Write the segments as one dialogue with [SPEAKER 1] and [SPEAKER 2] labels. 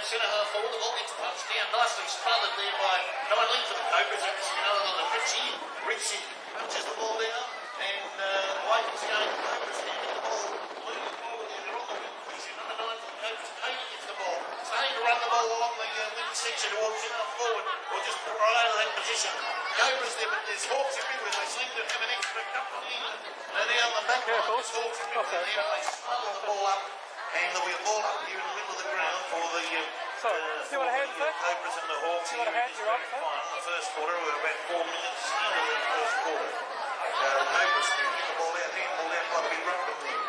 [SPEAKER 1] centre half forward. The ball gets punched down, nicely smothered there by 9 length for the Cobras. That's another than the Richie. Richie punches the ball down, and White is going to Cobras down the ball. Moving forward there, they're on the wing. He's in number 9 for the Cobras. Payne gets the ball. Starting to run the ball along the wing section towards centre half forward, or just right out of that position. Cobras there, but there's Hawks everywhere. They seem to have an extra couple of even down the back line. There's Hawks everywhere there. They smother the ball up, and there'll be a ball up here in the middle of the ground for the Cobras and the Hawks here in this grand final. The first quarter, we're about 4 minutes into the first quarter. Cobras get the ball out, handball out by the big ruckman there.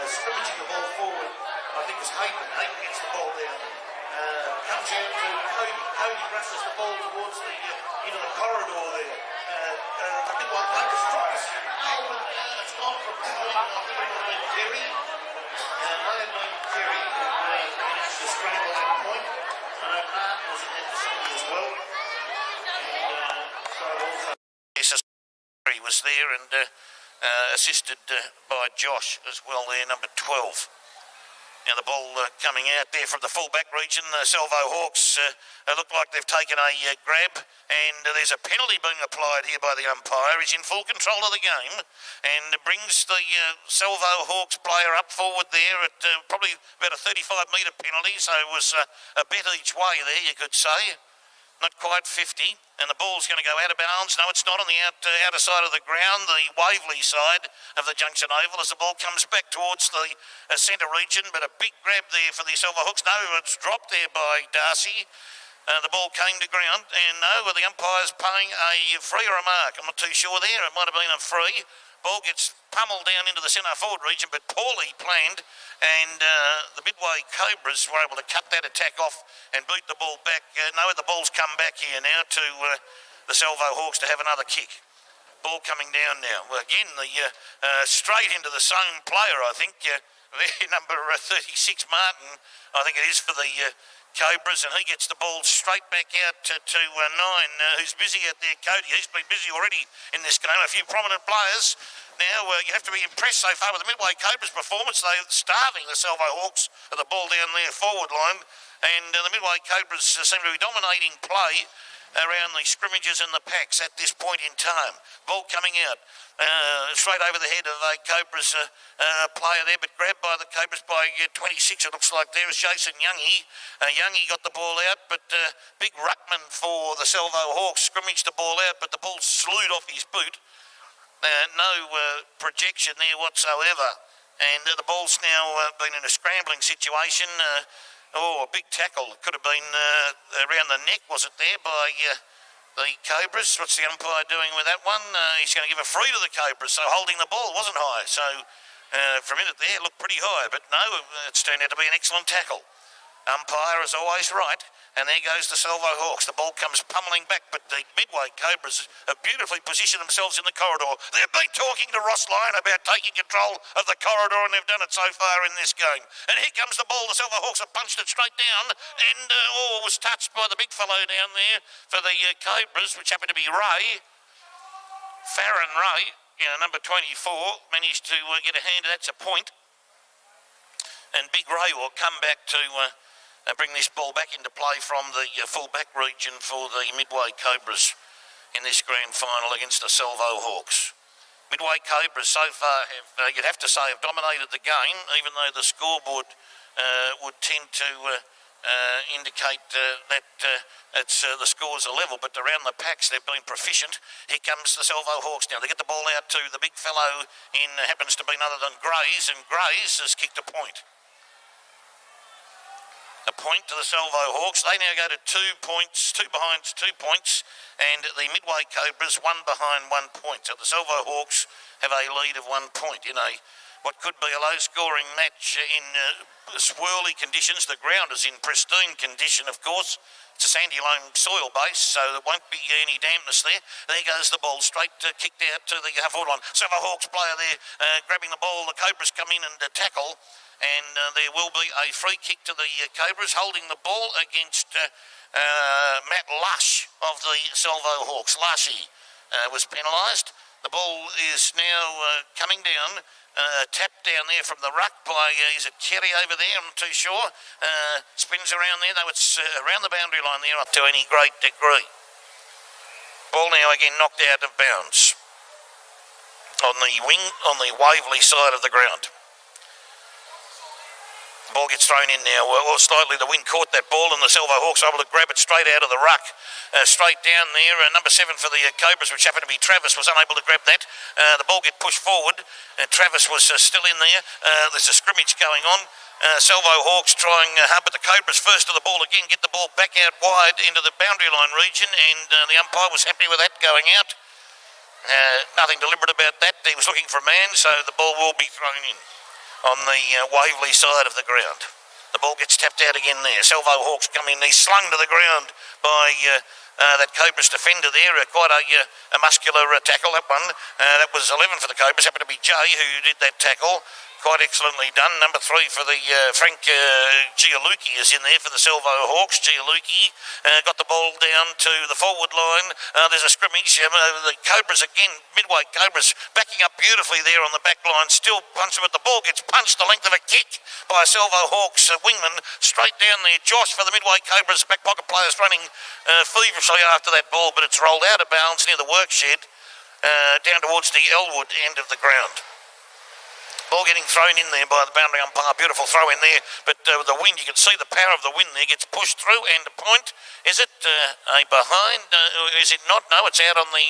[SPEAKER 1] Scrimmaging the ball forward, I think it's Hayden. Hayden gets the ball down. Comes out to Cody. Cody rushes the ball towards the into the corridor there. I think one Cobras tries. It's not from Cody. I think it would have been Kerry. May have been Kerry who managed to scramble that point. I know Martin was in that vicinity as well. And so also Kerry was there and assisted by Josh as well there, number 12. Now the ball coming out there from the full-back region. The Salvo Hawks look like they've taken a grab, and there's a penalty being applied here by the umpire. He's in full control of the game and brings the Salvo Hawks player up forward there at probably about a 35-metre penalty, so it was a bet each way there, you could say. Not quite 50, and the ball's going to go out of bounds. No, it's not on the outer side of the ground, the Waverley side of the Junction Oval, as the ball comes back towards the centre region, but a big grab there for the Salvo Hawks. No, it's dropped there by Darcy. The ball came to ground, and no, the umpire's paying a free or a mark. I'm not too sure there. It might have been a free. Ball gets pummeled down into the centre forward region, but poorly planned, and the Midway Cobras were able to cut that attack off and beat the ball back. No, the ball's come back here now to the Salvo Hawks to have another kick. Ball coming down now. Well, again, the straight into the same player, I think. Number 36, Martin, I think it is for the Cobras, and he gets the ball straight back out to 9, who's busy out there, Cody. He's been busy already in this game. A few prominent players. Now, you have to be impressed so far with the Midway Cobras' performance. They're starving the Salvo Hawks of the ball down their forward line, and the Midway Cobras seem to be dominating play around the scrimmages and the packs at this point in time. Ball coming out. Straight over the head of a Cobras player there, but grabbed by the Cobras by 26, it looks like there is Jason Youngie. Youngie got the ball out, but big ruckman for the Salvo Hawks scrimmaged the ball out, but the ball slewed off his boot. No projection there whatsoever, and the ball's now been in a scrambling situation. A big tackle. It could have been around the neck, was it there, by the Cobras. What's the umpire doing with that one? He's going to give a free to the Cobras, so holding the ball wasn't high. So for a minute there, it looked pretty high, but no, it's turned out to be an excellent tackle. Umpire is always right, and there goes the Salvo Hawks. The ball comes pummelling back, but the Midway Cobras have beautifully positioned themselves in the corridor. They've been talking to Ross Lyon about taking control of the corridor, and they've done it so far in this game. And here comes the ball. The Salvo Hawks have punched it straight down, and was touched by the big fellow down there for the Cobras, which happened to be Ray. Farron Ray, number 24, managed to get a hand. That's a point. And Big Ray will come back to bring this ball back into play from the full-back region for the Midway Cobras in this grand final against the Salvo Hawks. Midway Cobras so far have, you'd have to say, have dominated the game, even though the scoreboard would tend to indicate that the scores are level, but around the packs they've been proficient. Here comes the Salvo Hawks now. They get the ball out to the big fellow in, happens to be none other than Grays, and Grays has kicked a point. A point to the Salvo Hawks. They now go to 2 points, 2 behind 2 points, and the Midway Cobras 1 behind 1 point. So the Salvo Hawks have a lead of 1 point in what could be a low-scoring match in swirly conditions. The ground is in pristine condition, of course. It's a sandy loam soil base, so there won't be any dampness there. There goes the ball straight kicked out to the half-forward line. Salvo Hawks player there grabbing the ball. The Cobras come in and tackle. And there will be a free kick to the Cobras, holding the ball against Matt Lush of the Salvo Hawks. Lushy was penalised. The ball is now coming down
[SPEAKER 2] tap down there from the ruck by, is it Kerry over there? I'm not too sure. Spins around there, though it's around the boundary line there up to any great degree. Ball now again knocked out of bounds on the wing, on the Waverley side of the ground. Ball gets thrown in now. Well, slightly the wind caught that ball and the Salvo Hawks were able to grab it straight out of the ruck, straight down there. Number 7 for the Cobras, which happened to be Travis, was unable to grab that. The ball get pushed forward. Travis was still in there. There's a scrimmage going on. Salvo Hawks trying hard, but the Cobras first to the ball again, get the ball back out wide into the boundary line region, and the umpire was happy with that going out. Nothing deliberate about that. He was looking for a man, so the ball will be thrown in on the Waverley side of the ground. The ball gets tapped out again there. Salvo Hawks come in. He's slung to the ground by that Cobras defender there. Quite a muscular tackle, that one. That was 11 for the Cobras. Happened to be Jay who did that tackle. Quite excellently done. Number 3 for the Frank Gialucci is in there for the Salvo Hawks. Gialucci got the ball down to the forward line. There's a scrimmage. The Cobras again, midway Cobras backing up beautifully there on the back line. Still punching, but the ball gets punched the length of a kick by a Salvo Hawks wingman straight down there. Josh for the midway Cobras. Back pocket players running feverishly after that ball, but it's rolled out of bounds near the workshed down towards the Elwood end of the ground. Ball getting thrown in there by the boundary umpire. Beautiful throw in there, but the wind, you can see the power of the wind there, gets pushed through, and a point. Is it a behind? Is it not? No, it's out on the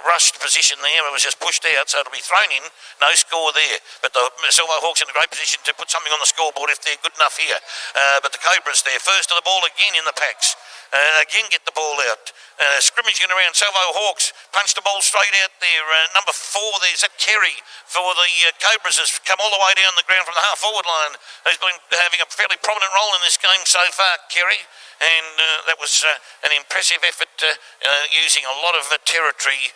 [SPEAKER 2] rushed position there. It was just pushed out, so it'll be thrown in. No score there, but the Salvo Hawks in a great position to put something on the scoreboard if they're good enough here. But the Cobras there, first to the ball again in the packs. Again get the ball out. Scrimmaging around. Salvo Hawks punch the ball straight out there. Number 4 there's that Kerry for the Cobras has come all the way down the ground from the half forward line. He's been having a fairly prominent role in this game so far, Kerry, and that was an impressive effort using a lot of territory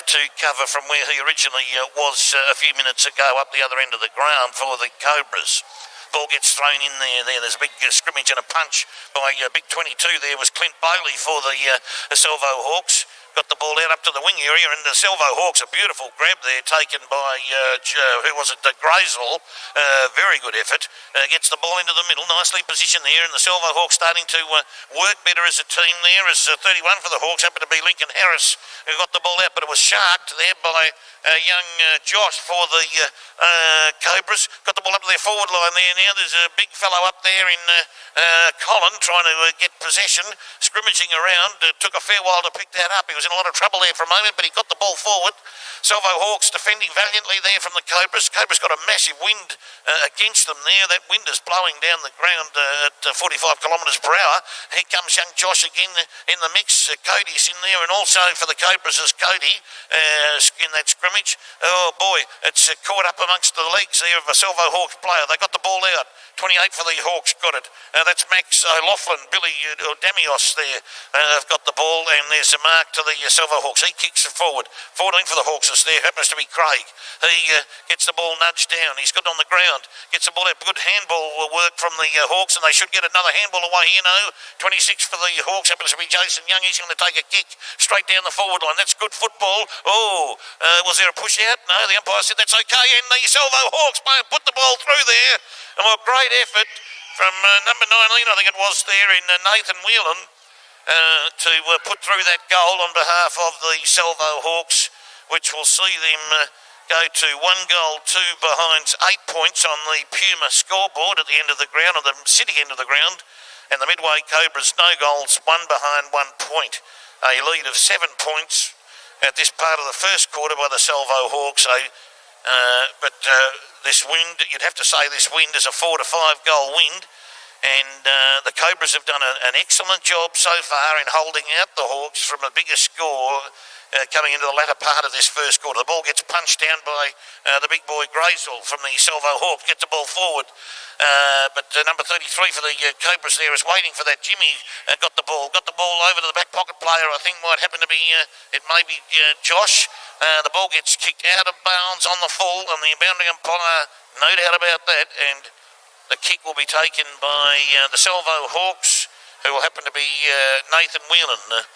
[SPEAKER 2] to cover from where he originally was a few minutes ago up the other end of the ground for the Cobras. Ball gets thrown in there. There's a big scrimmage and a punch by big 22 there was Clint Bailey for the Salvo Hawks. Got the ball out up to the wing area, and the Salvo Hawks, a beautiful grab there taken by, who was it, Grazel. Very good effort. Gets the ball into the middle, nicely positioned there, and the Salvo Hawks starting to work better as a team there. As 31 for the Hawks happened to be Lincoln Harris, who got the ball out, but it was sharked there by young Josh for the Cobras. Got the ball up to their forward line there now. There's a big fellow up there in Colin trying to get possession, scrimmaging around. Took a fair while to pick that up. He was in a lot of trouble there for a moment, but he got the ball forward. Salvo Hawks defending valiantly there from the Cobras. Cobras got a massive wind against them there. That wind is blowing down the ground at 45 kilometres per hour. Here comes young Josh again in the mix. Cody's in there, and also for the Cobras is Cody in that scrimmage. Oh boy, it's caught up amongst the legs there of a Salvo Hawks player. They got the ball out. 28 for the Hawks got it. That's Max O'Loughlin, Billy Damios there. Have got the ball, and there's a mark to the Salvo Hawks. He kicks it forward. 14 for the Hawks is there. Happens to be Craig. He gets the ball nudged down. He's good on the ground. Gets the ball out. Good handball work from the Hawks, and they should get another handball away here now. 26 for the Hawks. Happens to be Jason Young. He's going to take a kick straight down the forward line. That's good football. Oh, was there a push out? No, the umpire said that's okay, and the Salvo Hawks put the ball through there. And a great effort from number 19, I think it was there, in Nathan Whelan to put through that goal on behalf of the Salvo Hawks, which will see them go to 1 goal, 2 behind, 8 points on the Puma scoreboard at the end of the ground, or the city end of the ground, and the Midway Cobras, no goals, 1 behind, 1 point. A lead of 7 points at this part of the first quarter by the Salvo Hawks. But this wind, you'd have to say this wind is a 4 to 5 goal wind, and the Cobras have done an excellent job so far in holding out the Hawks from a bigger score coming into the latter part of this first quarter. The ball gets punched down by the big boy Grazel from the Salvo Hawks, gets the ball forward. But number 33 for the Cobras there is waiting for that. Jimmy got the ball over to the back pocket player. I think might happen to be, it may be Josh. The ball gets kicked out of bounds on the full, and the boundary umpire, no doubt about that, and the kick will be taken by the Salvo Hawks, who will happen to be Nathan Whelan,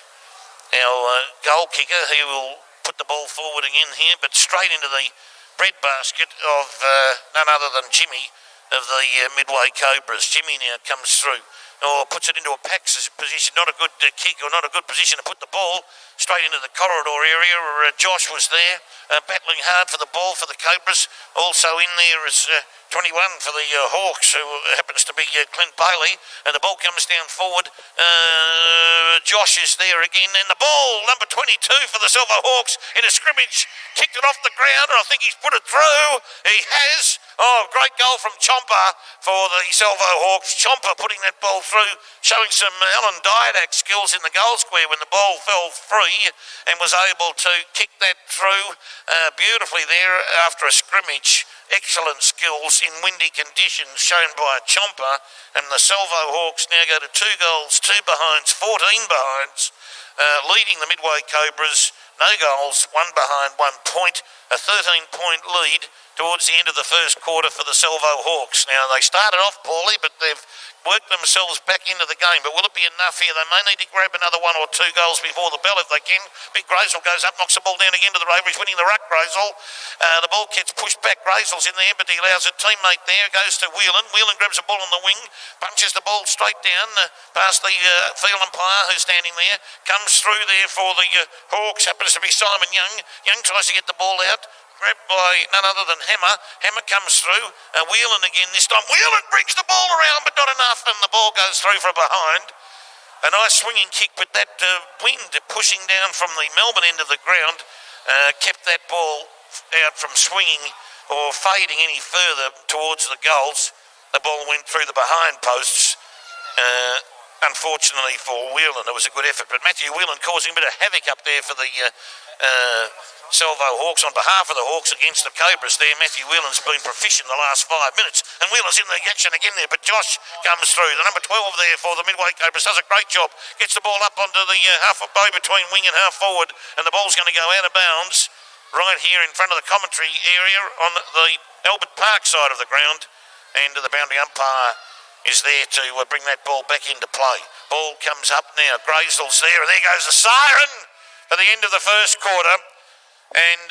[SPEAKER 2] our goal kicker. He will put the ball forward again here, but straight into the breadbasket of none other than Jimmy of the Midway Cobras. Jimmy now comes through, or puts it into a pack position, not a good kick or not a good position to put the ball straight into the corridor area. Josh was there, battling hard for the ball for the Cobras. Also in there is 21 for the Hawks, who happens to be Clint Bailey, and the ball comes down forward. Josh is there again, and the ball, number 22 for the Salvo Hawks, in a scrimmage, kicked it off the ground, and I think he's put it through. He has. Oh, great goal from Chomper for the Salvo Hawks. Chomper putting that ball through, showing some Alan Diadak skills in the goal square when the ball fell free, and was able to kick that through beautifully there after a scrimmage. Excellent skills in windy conditions shown by Chomper, and the Salvo Hawks now go to 2 goals, 2 behinds, 14 behinds, leading the Midway Cobras. No goals, 1 behind, 1 point, a 13-point lead towards the end of the first quarter for the Salvo Hawks. Now, they started off poorly, but they've worked themselves back into the game. But will it be enough here? They may need to grab another 1 or 2 goals before the bell if they can. Big Grazel goes up, knocks the ball down again to the Rover. He's winning the ruck, Grazel. The ball gets pushed back. Grazel's in there, but he allows a teammate there. Goes to Whelan. Whelan grabs the ball on the wing, punches the ball straight down past the field umpire who's standing there. Comes through there for the Hawks. Happens to be Simon Young. Young tries to get the ball out. Grabbed by none other than Hammer. Hammer comes through. Whelan again this time. Whelan brings the ball around, but not enough, and the ball goes through for behind. A nice swinging kick, but that wind pushing down from the Melbourne end of the ground kept that ball out from swinging or fading any further towards the goals. The ball went through the behind posts. Unfortunately for Whelan, it was a good effort, but Matthew Whelan causing a bit of havoc up there for the Salvo Hawks on behalf of the Hawks against the Cobras there. Matthew Whelan's been proficient the last 5 minutes, and Whelan's in the action again there, but Josh comes through. The number 12 there for the Midway Cobras does a great job, gets the ball up onto the halfway between wing and half forward, and the ball's going to go out of bounds right here in front of the commentary area on the Albert Park side of the ground, and the boundary umpire is there to bring that ball back into play. Ball comes up now, Grazel's there, and there goes the siren for the end of the first quarter. And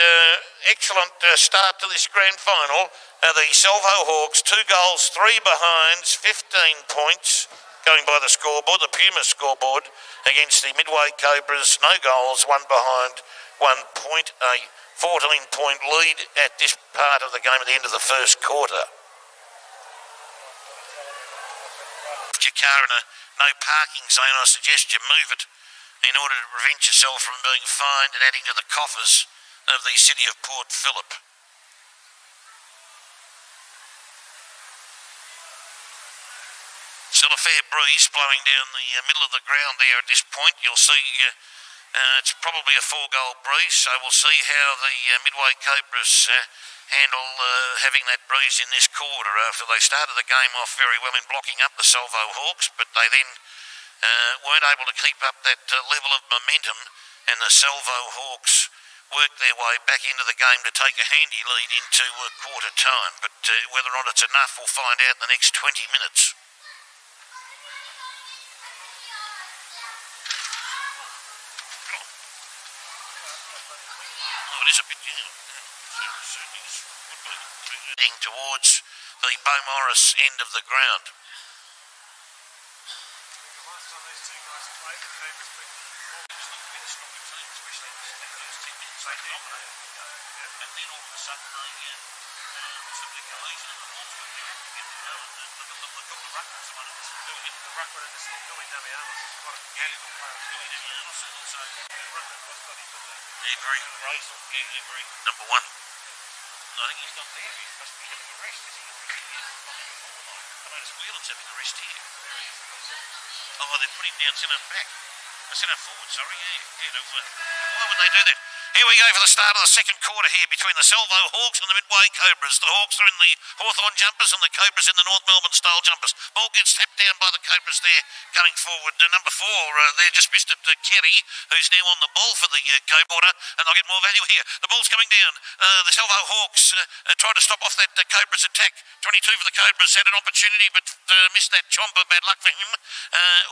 [SPEAKER 2] excellent start to this grand final. The Salvo Hawks, 2 goals, 3 behinds, 15 points, going by the scoreboard, the Puma scoreboard, against the Midway Cobras, no goals, 1 behind, 1 point, a 14-point lead at this part of the game at the end of the first quarter. If your car in a no parking zone, I suggest you move it in order to prevent yourself from being fined and adding to the coffers of the city of Port Phillip. Still a fair breeze blowing down the middle of the ground there at this point. You'll see it's probably a 4-goal breeze, so we'll see how the Midway Cobras handle having that breeze in this quarter after they started the game off very well in blocking up the Salvo Hawks, but they then weren't able to keep up that level of momentum, and the Salvo Hawks worked their way back into the game to take a handy lead into quarter time. But whether or not it's enough, we'll find out in the next 20 minutes. Oh, it is a bit, heading towards the Beaumaris end of the ground. And then all of a sudden they simply collision and the ball's got there to get to go, and the ruck was the one that was doing it. The ruck one is Louis Damianos. What a mechanical player. Louis Damianos and also very Grazel. Yeah, very number 1. I think he's not there. He must be having a rest. Is he? I notice Whelan's having a rest here. Oh, they're putting down centre back. Centre forward, sorry. Yeah. Why would they do that? Here we go for the start of the second quarter here between the Salvo Hawks and the Midway Cobras. The Hawks are in the Hawthorn jumpers and the Cobras in the North Melbourne style jumpers. Ball gets tapped down by the Cobras there coming forward. Number 4 there just missed it to Kenny, who's now on the ball for the Cobra, and they'll get more value here. The ball's coming down. The Salvo Hawks tried to stop off that Cobras attack. 22 for the Cobras had an opportunity but missed that chomper. Bad luck for him.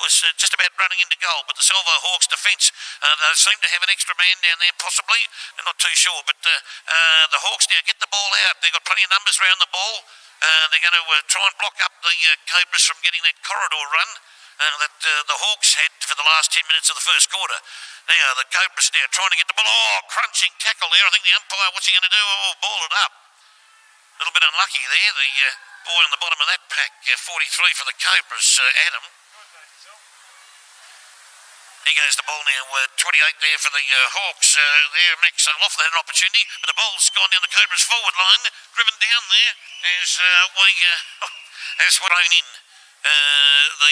[SPEAKER 2] Was just about running into goal, but the Salvo Hawks defence, they seem to have an extra man down there possibly. possibly. I'm not too sure, but the Hawks now get the ball out. They've got plenty of numbers around the ball. They're going to try and block up the Cobras from getting that corridor run that the Hawks had for the last 10 minutes of the first quarter. Now, the Cobras now trying to get the ball. Oh, crunching tackle there. I think the umpire, what's he going to do? Oh, ball it up. A little bit unlucky there. The boy on the bottom of that pack, 43 for the Cobras, Adam. He goes the ball now, 28 there for the Hawks. There, Max Loughlin had an opportunity, but the ball's gone down the Cobras forward line, driven down there as we're on in. The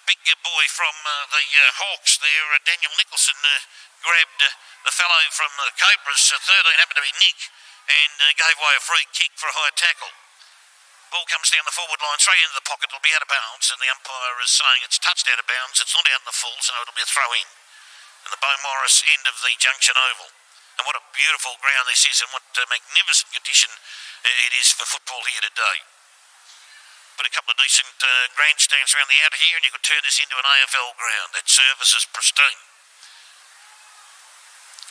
[SPEAKER 2] big boy from the Hawks there, Daniel Nicholson, grabbed the fellow from the Cobras, 13, happened to be Nick, and gave away a free kick for a high tackle. Ball comes down the forward line, straight into the pocket, it'll be out of bounds, and the umpire is saying it's touched out of bounds, it's not out in the full, so it'll be a throw in. And the Beau Morris end of the Junction Oval. And what a beautiful ground this is, and what a magnificent condition it is for football here today. Put a couple of decent grandstands around the outer here, and you could turn this into an AFL ground. That service is pristine.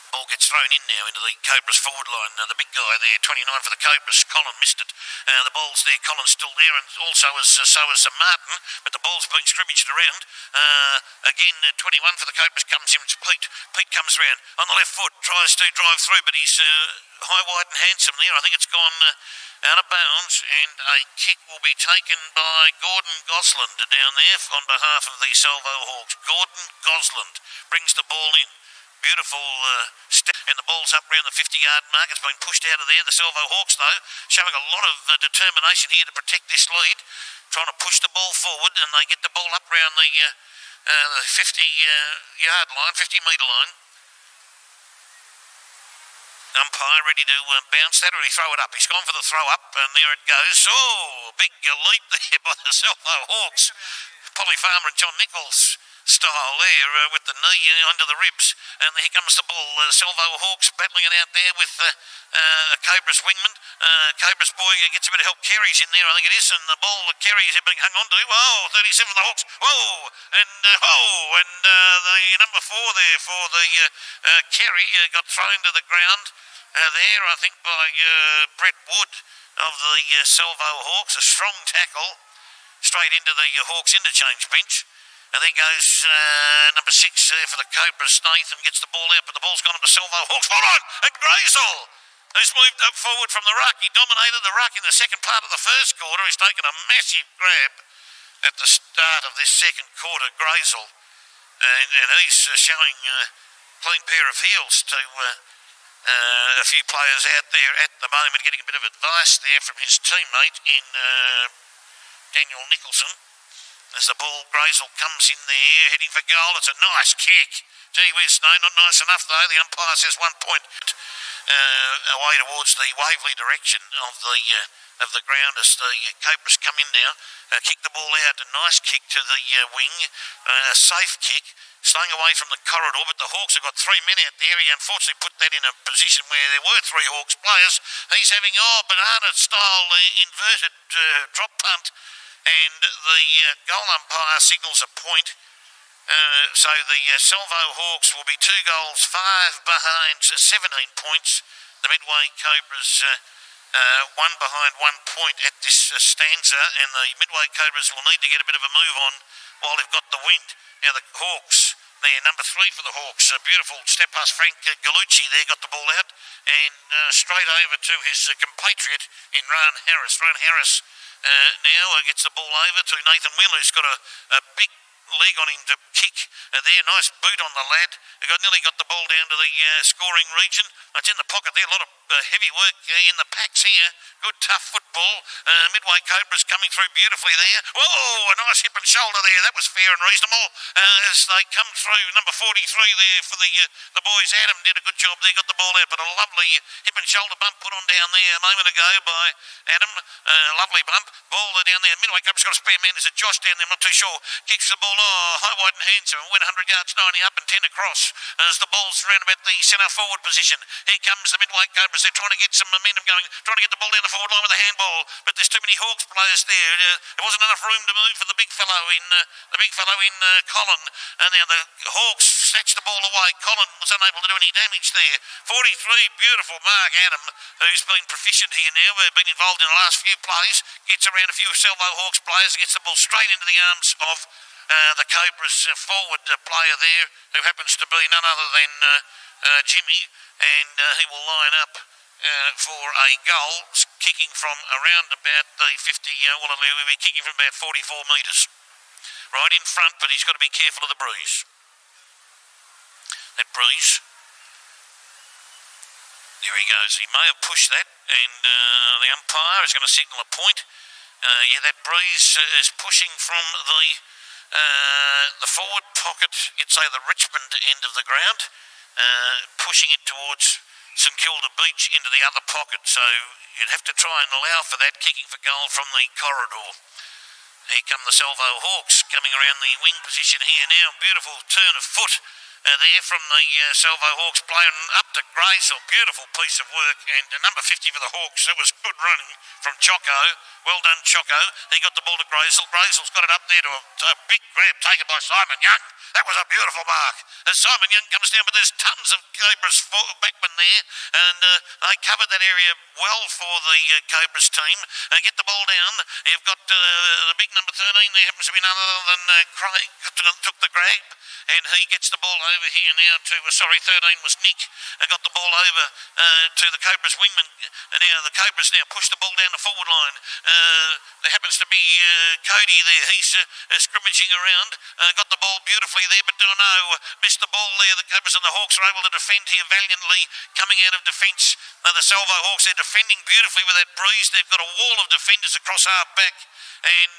[SPEAKER 2] Ball gets thrown in now into the Cobras forward line. The big guy there, 29 for the Cobras, Colin missed it. The ball's there, Colin's still there, and also so is Martin, but the ball's being scrimmaged around. Again, 21 for the Cobras comes in, it's Pete. Pete comes around on the left foot, tries to drive through, but he's high, wide and handsome there. I think it's gone out of bounds, and a kick will be taken by Gordon Gosland down there on behalf of the Salvo Hawks. Gordon Gosland brings the ball in. Beautiful step, and the ball's up around the 50-yard mark. It's been pushed out of there. The Salvo Hawks, though, showing a lot of determination here to protect this lead, trying to push the ball forward, and they get the ball up around the 50-yard line, 50-metre line. Umpire ready to bounce that, or he throw it up. He's gone for the throw up, and there it goes. Oh, big leap there by the Salvo Hawks. Polly Farmer and John Nichols style there with the knee under the ribs, and here comes the ball. Salvo Hawks battling it out there with Cobras wingman. Cobras boy gets a bit of help. Kerry's in there, I think it is, and the ball Kerry's being hung on to. Oh, 37 for the Hawks. Whoa, and the number 4 there for the Kerry got thrown to the ground there, I think, by Brett Wood of the Salvo Hawks. A strong tackle straight into the Hawks interchange bench. And then goes number 6 there for the Cobras. Nathan gets the ball out, but the ball's gone into Salvo Hawks. Hold on! And Grazel, who's moved up forward from the ruck. He dominated the ruck in the second part of the first quarter. He's taken a massive grab at the start of this second quarter, Grazel. And he's showing a clean pair of heels to a few players out there at the moment, getting a bit of advice there from his teammate in Daniel Nicholson. As the ball, Grazel comes in there, heading for goal. It's a nice kick. Gee whiz, no, not nice enough though. The umpire says 1 point away towards the Waverley direction of the ground as the Cobras come in now. Kick the ball out, a nice kick to the wing, a safe kick, staying away from the corridor, but the Hawks have got 3 men out there. He unfortunately put that in a position where there were 3 Hawks players. He's having, banana-style inverted drop punt. And the goal umpire signals a point. So the Salvo Hawks will be 2 goals, 5 behind, 17 points. The Midway Cobras 1 behind 1 point at this stanza, and the Midway Cobras will need to get a bit of a move on while they've got the wind. Now the Hawks, there, number 3 for the Hawks, a beautiful step past Frank Gallucci there, got the ball out, and straight over to his compatriot in Ron Harris. Ron Harris now gets the ball over to Nathan Wheeler, who's got a big leg on him to kick there. Nice boot on the lad. Nearly got the ball down to the scoring region. It's in the pocket there. A lot of heavy work in the packs here. Good tough football. Midway Cobras coming through beautifully there. Whoa, a nice hip and shoulder there. That was fair and reasonable as they come through. Number 43 there for the boys. Adam did a good job there. Got the ball out, but a lovely hip and shoulder bump put on down there a moment ago by Adam. Lovely bump. Ball down there. Midway Cobras got a spare man. There's a Josh down there. I'm not too sure. Kicks the ball. High, wide and handsome. Went 100 yards, 90 up and 10 across as the ball's around about the centre forward position. Here comes the Midway Cobras. They're trying to get some momentum going, trying to get the ball down the forward line with a handball, but there's too many Hawks players there. There wasn't enough room to move for the big fellow in Colin. And now the Hawks snatched the ball away. Colin was unable to do any damage there. 43, beautiful Mark Adam, who's been proficient here now, been involved in the last few plays, gets around a few Salvo Hawks players, gets the ball straight into the arms of the Cobras forward player there, who happens to be none other than Jimmy, and he will line up for a goal, kicking from around about the 50, well, he'll be kicking from about 44 metres. Right in front, but he's got to be careful of the breeze. That breeze. There he goes. He may have pushed that, and the umpire is going to signal a point. Yeah, that breeze is pushing from the forward pocket, you'd say the Richmond end of the ground, pushing it towards St Kilda Beach into the other pocket. So you'd have to try and allow for that, kicking for goal from the corridor. Here come the Salvo Hawks coming around the wing position here now. Beautiful turn of foot there from the Salvo Hawks player up to Grazel. Beautiful piece of work. And number 50 for the Hawks. That was good running from Choco. Well done, Choco. He got the ball to Grazel. Grazel's got it up there to a big grab taken by Simon Young. That was a beautiful mark. As Simon Young comes down, but there's tons of Cobras backmen there. And they covered that area well for the Cobras team. Get the ball down. You've got the big number 13 there, happens to be none other than Craig, took the grab, and he gets the ball over here now to, 13 was Nick, got the ball over to the Cobras wingman, and now the Cobras now push the ball down the forward line. There happens to be Cody there, he's scrimmaging around, got the ball beautifully there, but missed the ball there. The Cobras and the Hawks are able to defend here valiantly, coming out of defence. The Salvo Hawks, they're defending beautifully with that breeze. They've got a wall of defenders across our back, and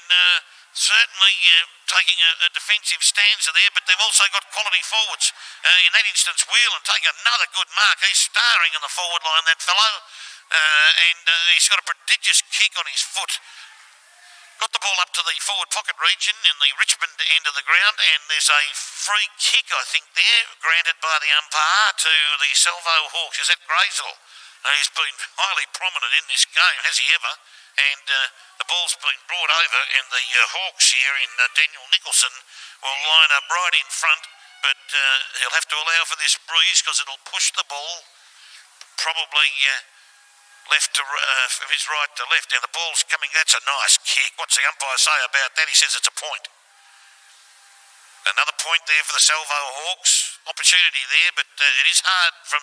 [SPEAKER 2] certainly taking a defensive stanza there, but they've also got quality forwards. In that instance, Whelan take another good mark. He's starring in the forward line, that fellow, and he's got a prodigious kick on his foot. Got the ball up to the forward pocket region in the Richmond end of the ground, and there's a free kick, I think, there, granted by the umpire to the Salvo Hawks. Is that Grazel? He's been highly prominent in this game, has he ever? And the ball's been brought over, and the Hawks here in Daniel Nicholson will line up right in front, but he'll have to allow for this breeze because it'll push the ball probably left to from his right to left. Now the ball's coming. That's a nice kick. What's the umpire say about that? He says it's a point. Another point there for the Salvo Hawks. Opportunity there, but it is hard from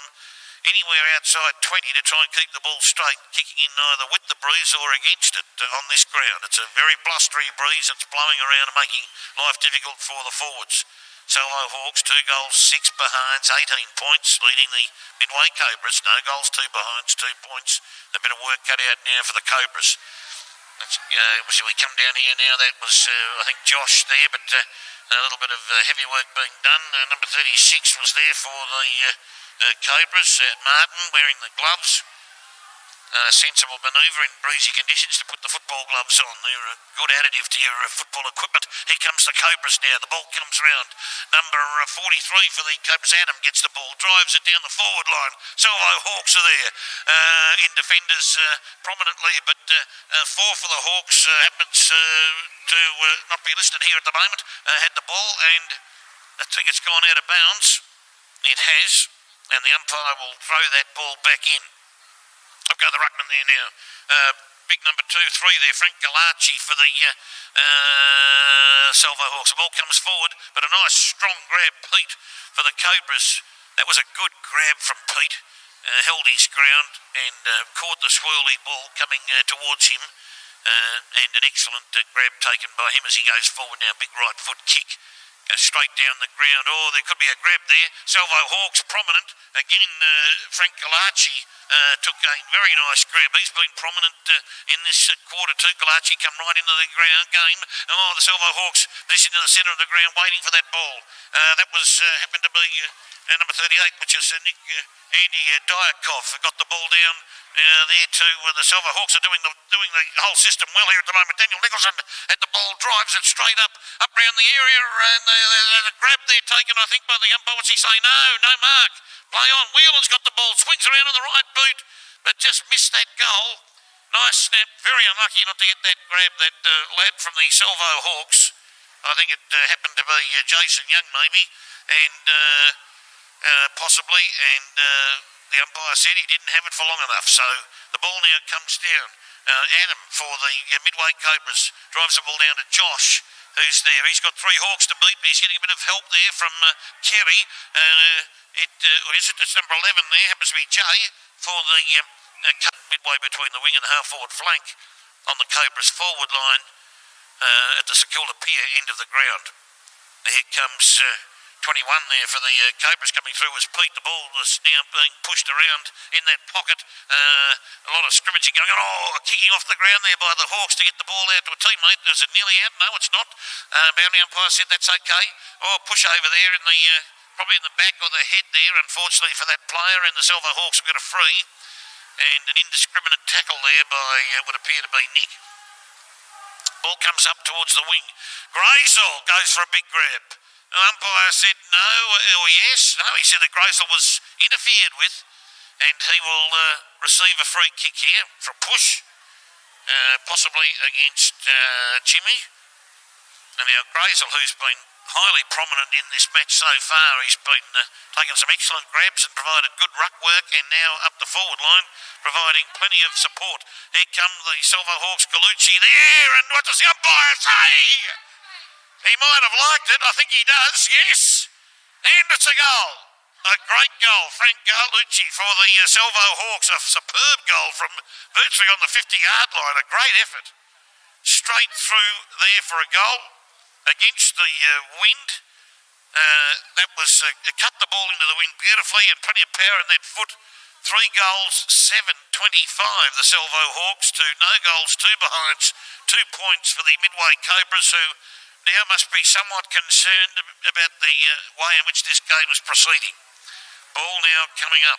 [SPEAKER 2] anywhere outside 20 to try and keep the ball straight, kicking in either with the breeze or against it on this ground. It's a very blustery breeze. It's blowing around and making life difficult for the forwards. Salvo Hawks, 2 goals, 6 behinds, 18 points, leading the Midway Cobras. No goals, 2 behinds, 2 points. A bit of work cut out now for the Cobras. We come down here now. That was, I think, Josh there, but a little bit of heavy work being done. Number 36 was there for the Cobras. Martin wearing the gloves. Sensible manoeuvre in breezy conditions to put the football gloves on. They're a good additive to your football equipment. Here comes the Cobras now. The ball comes round. Number 43 for the Cobras. Adam gets the ball, drives it down the forward line. Salvo Hawks are there in defenders prominently, but 4 for the Hawks happens to not be listed here at the moment. Had the ball, and I think it's gone out of bounds. It has, and the umpire will throw that ball back in. I've got the ruckman there now. Big number 2, 3 there, Frank Galacci for the Salvo Hawks. The ball comes forward, but a nice strong grab, Pete, for the Cobras. That was a good grab from Pete. Held his ground and caught the swirly ball coming towards him. And an excellent grab taken by him as he goes forward now. Big right foot kick. Straight down the ground. Oh, there could be a grab there. Salvo Hawks prominent. Again, Frank Galacci took a very nice grab. He's been prominent in this quarter too. Galacci come right into the ground game. Oh, the Salvo Hawks positioned in the centre of the ground waiting for that ball. That was happened to be number 38, which is Andy Diakov. Got the ball down there to the Salvo Hawks are doing the whole system well here at the moment. Daniel Nicholson had the ball, drives it straight up round the area, and there's a grab there taken, I think, by the umpire. What's he say? No mark. Play on. Whelan's got the ball, swings around on the right boot, but just missed that goal. Nice snap. Very unlucky not to get that grab, that lad from the Salvo Hawks. I think it happened to be Jason Young, maybe. and possibly, and the umpire said he didn't have it for long enough. So the ball now comes down. Adam for the Midway Cobras drives the ball down to Josh, who's there. He's got 3 Hawks to beat, but he's getting a bit of help there from Kerry. It's number 11 there, happens to be Jay, for the cut midway between the wing and half-forward flank on the Cobras forward line at the Secunda Pier end of the ground. Here comes 21 there for the Cobras coming through as Pete. The ball is now being pushed around in that pocket. A lot of scrimmaging going on. Oh, kicking off the ground there by the Hawks to get the ball out to a teammate. Is it nearly out? No, it's not. Boundary umpire said that's okay. Oh, push over there in the probably in the back or the head there, unfortunately for that player. And the Salvo Hawks have got a free. And an indiscriminate tackle there by would appear to be Nick. Ball comes up towards the wing. Graysall goes for a big grab. The umpire said no, or yes. No, he said that Graysall was interfered with, and he will receive a free kick here for a push, possibly against Jimmy. And now Graysall, who's been highly prominent in this match so far, he's been taking some excellent grabs and provided good ruck work, and now up the forward line, providing plenty of support. Here come the Salvo Hawks, Gallucci there, and what does the umpire say? He might have liked it. I think he does, yes. And it's a goal. A great goal. Frank Gallucci for the Salvo Hawks. A superb goal from virtually on the 50-yard line. A great effort. Straight through there for a goal against the wind. That was cut the ball into the wind beautifully and plenty of power in that foot. 3 goals, 7-25 the Salvo Hawks to no goals, 2 behinds, 2 points for the Midway Cobras, who now must be somewhat concerned about the way in which this game is proceeding. Ball now coming up.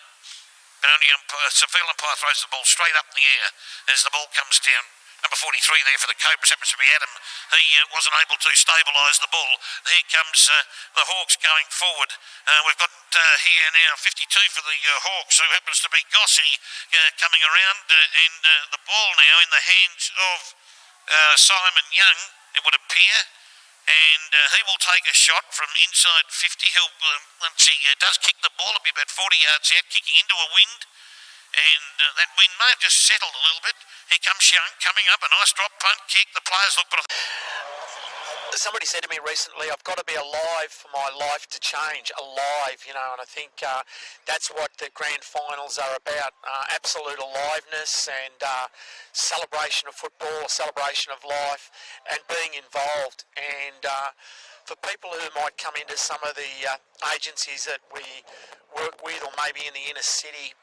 [SPEAKER 2] Boundary umpire, field umpire throws the ball straight up in the air as the ball comes down. Number 43 there for the Cobras happens to be Adam. He wasn't able to stabilise the ball. Here comes the Hawks going forward. We've got here now 52 for the Hawks, who happens to be Gossi coming around. And the ball now in the hands of Simon Young, it would appear. And he will take a shot from inside 50. He'll, once he does kick the ball, it'll be about 40 yards out, kicking into a wind. And that wind may have just settled a little bit. Here comes Young coming up, a nice drop punt kick. The players look, but
[SPEAKER 3] somebody said to me recently, I've got to be alive for my life to change. Alive, you know, and I think that's what the grand finals are about. Absolute aliveness and celebration of football, celebration of life, and being involved. And for people who might come into some of the agencies that we work with, or maybe in the inner city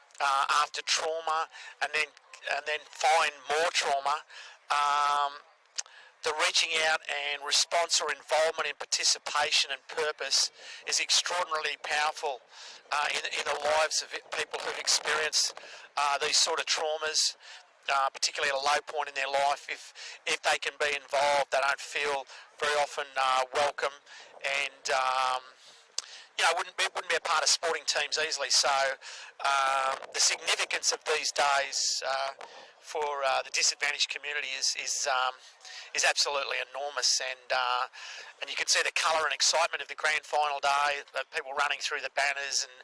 [SPEAKER 3] after trauma, and then find more trauma, the reaching out and response or involvement and participation and purpose is extraordinarily powerful in the lives of people who've experienced these sort of traumas, particularly at a low point in their life. If they can be involved, they don't feel very often welcome, and wouldn't be a part of sporting teams easily. So the significance of these days for the disadvantaged community is absolutely enormous, and you can see the colour and excitement of the grand final day, people running through the banners and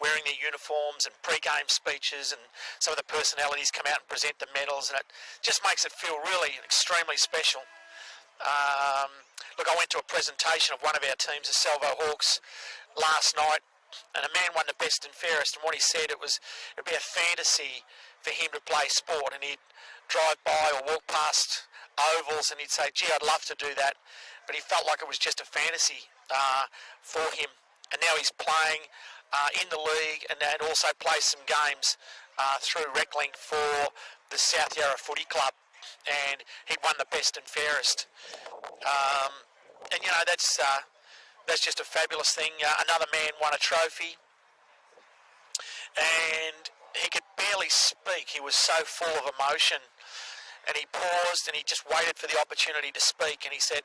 [SPEAKER 3] wearing their uniforms, and pre-game speeches, and some of the personalities come out and present the medals, and it just makes it feel really extremely special. Look, I went to a presentation of one of our teams, the Salvo Hawks, last night, and a man won the best and fairest, and what he said, it'd be a fantasy for him to play sport, and he'd drive by or walk past ovals and he'd say, gee, I'd love to do that, but he felt like it was just a fantasy for him. And now he's playing in the league, and also plays some games through Reclink for the South Yarra Footy Club, and he won the best and fairest. And you know, that's just a fabulous thing. Another man won a trophy, and he could barely speak. He was so full of emotion, and he paused and he just waited for the opportunity to speak, and he said,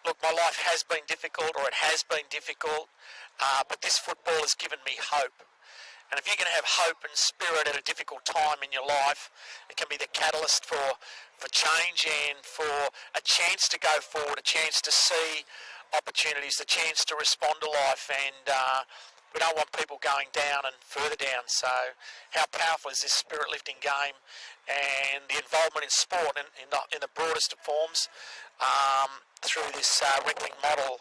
[SPEAKER 3] look, my life has been difficult, or it has been difficult, but this football has given me hope. And if you're going to have hope and spirit at a difficult time in your life, it can be the catalyst for change and for a chance to go forward, a chance to see opportunities, the chance to respond to life, and we don't want people going down and further down. So how powerful is this spirit lifting game and the involvement in sport in the broadest of forms through this Reclink model,